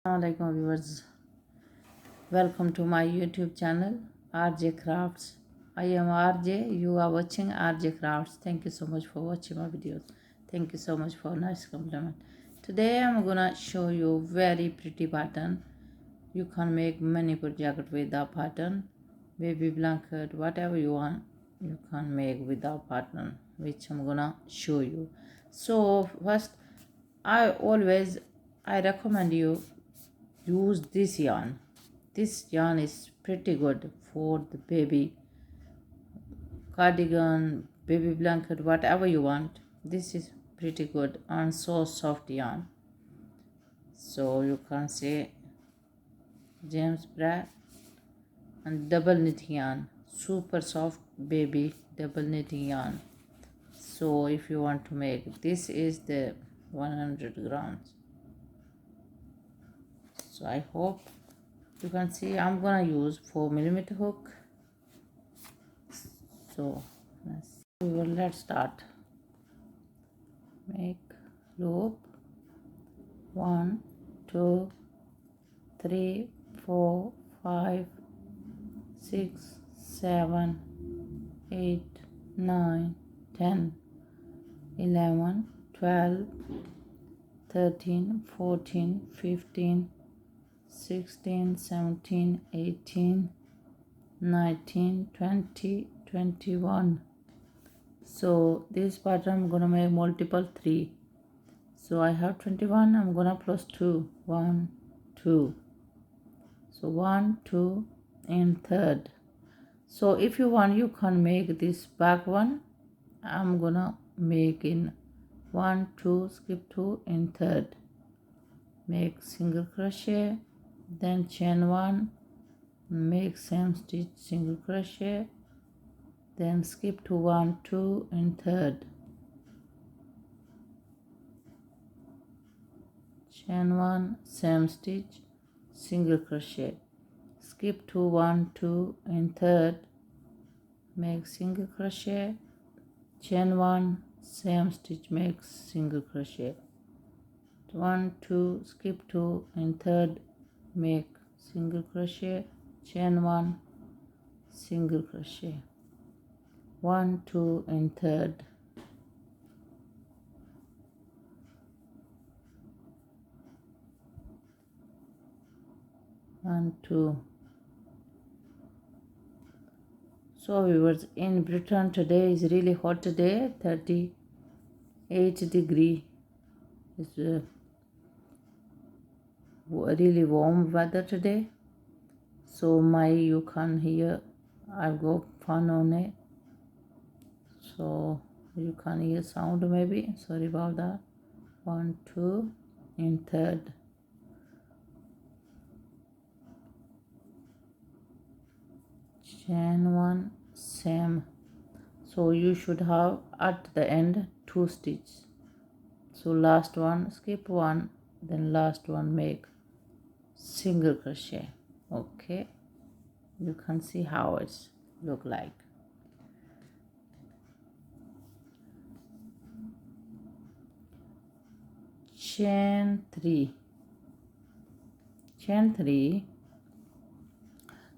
Assalamualaikum viewers, welcome to my YouTube channel RJ Crafts. I am RJ, you are watching RJ Crafts. Thank you so much for watching my videos. Thank you so much for nice compliment. Today I'm gonna show you very pretty pattern. You can make many project with the pattern, baby blanket, whatever you want you can make with the pattern which I'm gonna show you. So first, I recommend you use this yarn. This yarn is pretty good for the baby cardigan, baby blanket, whatever you want. This is pretty good and so soft yarn. So you can say James Brad and double knit yarn, super soft baby double knitting yarn. So if you want to make, this is the 100 grams. So I hope you can see I'm gonna use 4mm hook. So let's start. Make loop 1 2 3 4 5 6 7 8 9 10 11 12 13 14 15 16 17 18 19 20 21. So this pattern I'm gonna make multiple 3. So I have 21. I'm gonna plus 2. 1 2. So 1 2 and third. So if you want, you can make this back one. I'm gonna make in 1 2, skip 2 in third. Make single crochet, then chain 1, make same stitch, single crochet, then skip to 1 2 in third, chain 1, same stitch, single crochet, skip to 1 2 in third, make single crochet, chain 1, same stitch, make single crochet, 1 2, skip 2 in third, make single crochet, chain 1, single crochet, 1 2 in third, 1 2. So viewers, in Britain today is really hot today, 38 degree. It's really warm weather today. So you can hear I've got fan on it, so you can hear sound maybe. Sorry about that. 1 2 in third, chain 1, same. So you should have at the end 2 stitches. So last one skip 1, then last one make single crochet. Okay, you can see how it's look like. Chain 3.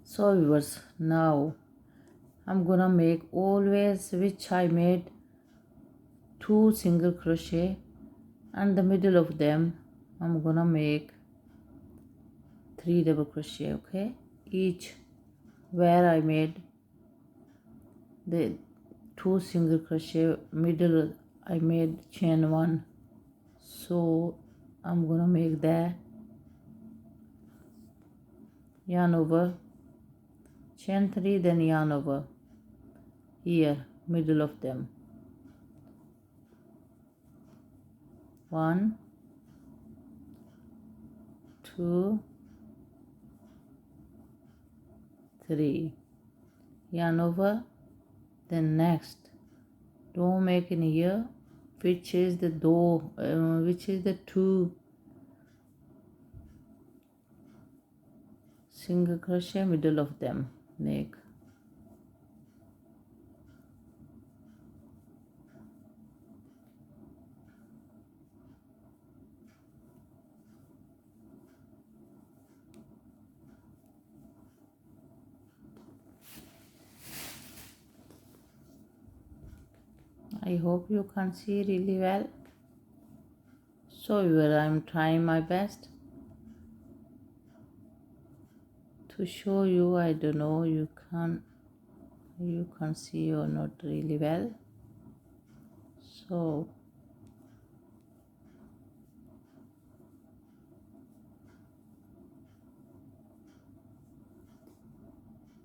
So viewers, now I'm gonna make always which I made 2 single crochet, and the middle of them I'm gonna make 3 double crochet. Okay, each where I made the 2 single crochet, middle I made chain 1. So I'm gonna make that yarn over, chain 3, then yarn over here, middle of them, 1 2 3, yarn over, then next don't make in here, which is the door, which is the 2 single crochet, middle of them make, I hope you can see really well. So well, I'm trying my best to show you. I don't know you can see or not really well. So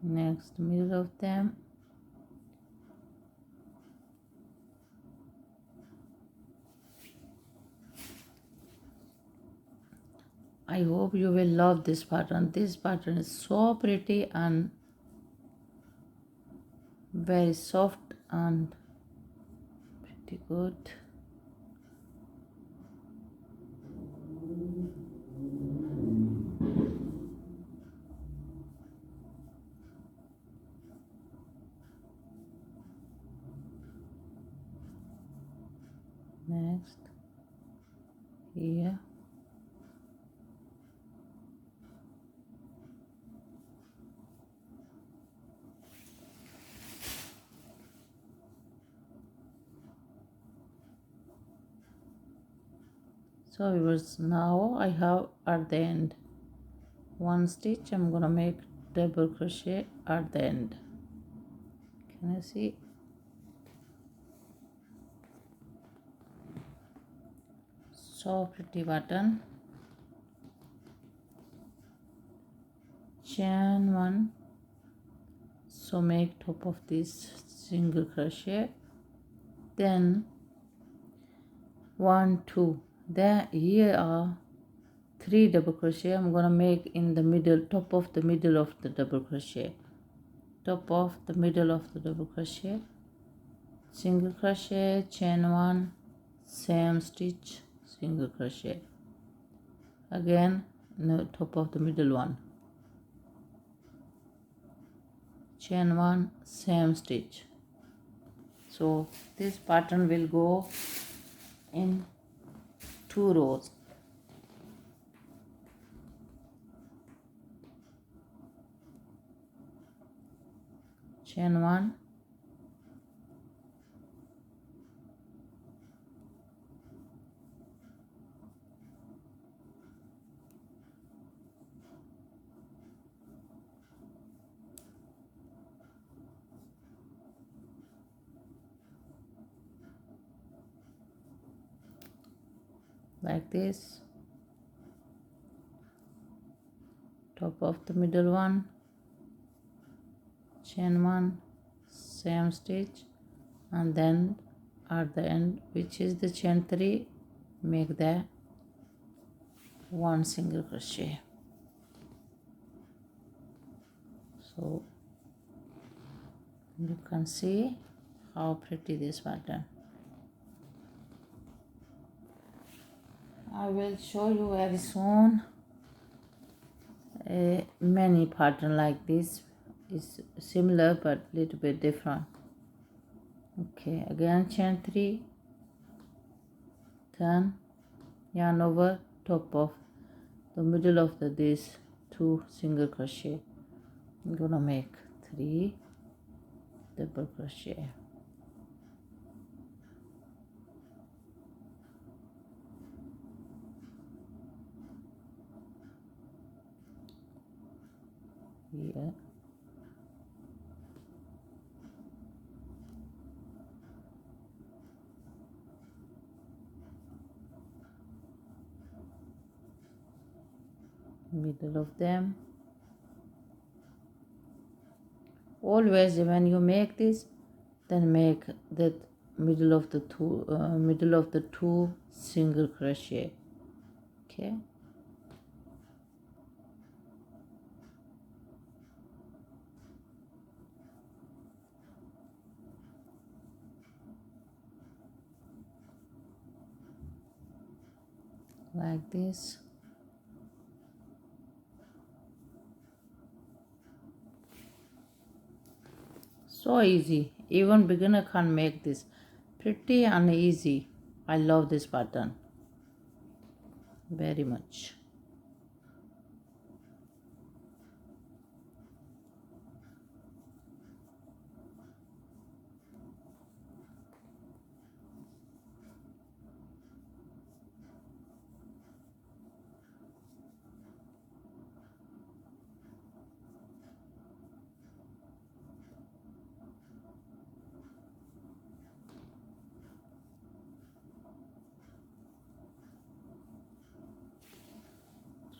next middle of them, I hope you will love this pattern. This pattern is so pretty and very soft and pretty good. Next here, so viewers, now I have at the end one stitch. I'm gonna make double crochet at the end. Can you see? So pretty button. Chain one, so make top of this single crochet, then 1 2, then here are 3 double crochet. I'm gonna make in the middle, top of the middle of the double crochet, top of the middle of the double crochet, single crochet, chain one, same stitch, single crochet, again no, top of the middle one, chain one, same stitch. So this pattern will go in 2 rows. Chain one, like this, top of the middle one, chain one, same stitch, and then at the end, which is the chain 3, make the 1 single crochet. So you can see how pretty this pattern. I will show you very soon many pattern like this. Is similar but little bit different. Okay, again chain 3, turn, yarn over, top of the middle of this 2 single crochet. I'm gonna make 3 double crochet. Here, middle of them. Always when you make this, then make the middle of the two single crochet. Okay, like this. So easy, even beginner can make this. Pretty and easy. I love this pattern very much.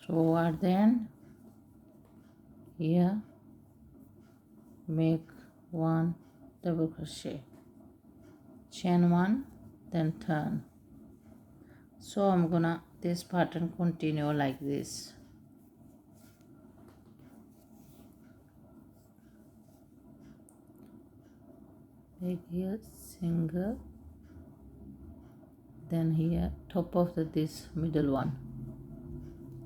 So at the end, here make 1 double crochet, chain 1, then turn. So I'm gonna this pattern continue like this. Make here single, then here top of this middle one,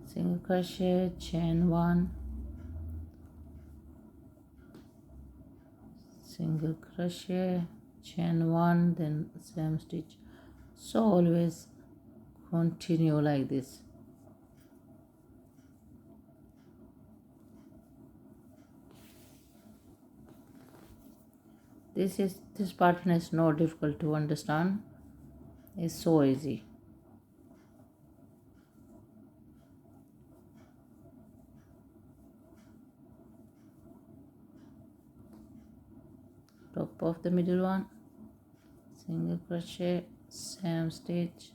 single crochet, chain 1, single crochet, chain 1, then same stitch. So always continue like this. This pattern is not difficult to understand. It's so easy. Top of the middle one, single crochet, same stitch,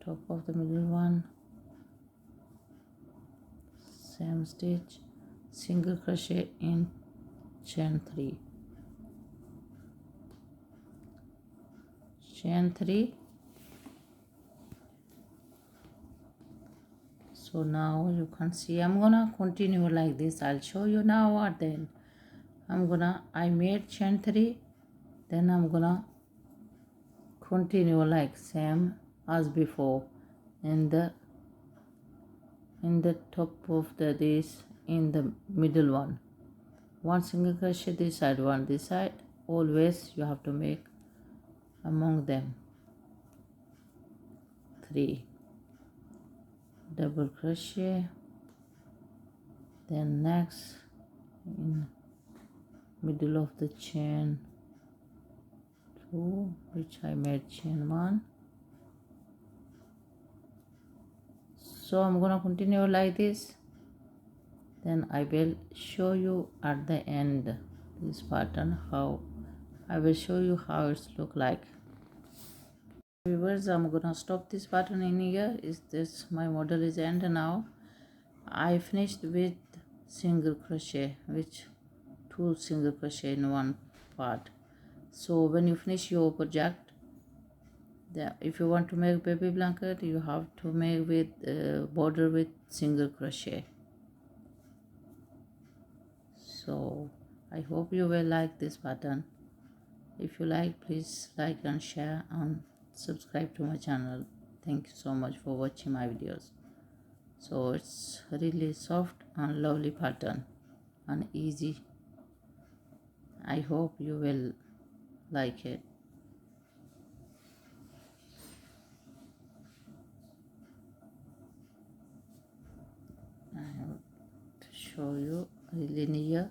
top of the middle one, same stitch, single crochet in chain 3, chain 3. So now you can see I'm gonna continue like this. I'll show you now what then. I made chain 3, then I'm gonna continue like same as before in the top of this, in the middle one single crochet this side, one this side. Always you have to make among them 3 double crochet, then next in middle of the chain 2, which I made chain 1. So I'm gonna continue like this, then I will show you at the end this pattern, how I will show you how it's look like. Viewers, I'm gonna stop this pattern in here. Is this my model is end now. I finished with single crochet, which 2 single crochet in one part. So when you finish your project, if you want to make baby blanket, you have to make with border with single crochet. So I hope you will like this pattern. If you like, please like and share and subscribe to my channel. Thank you so much for watching my videos. So it's really soft and lovely pattern and easy. I hope you will like it. I have to show you really near.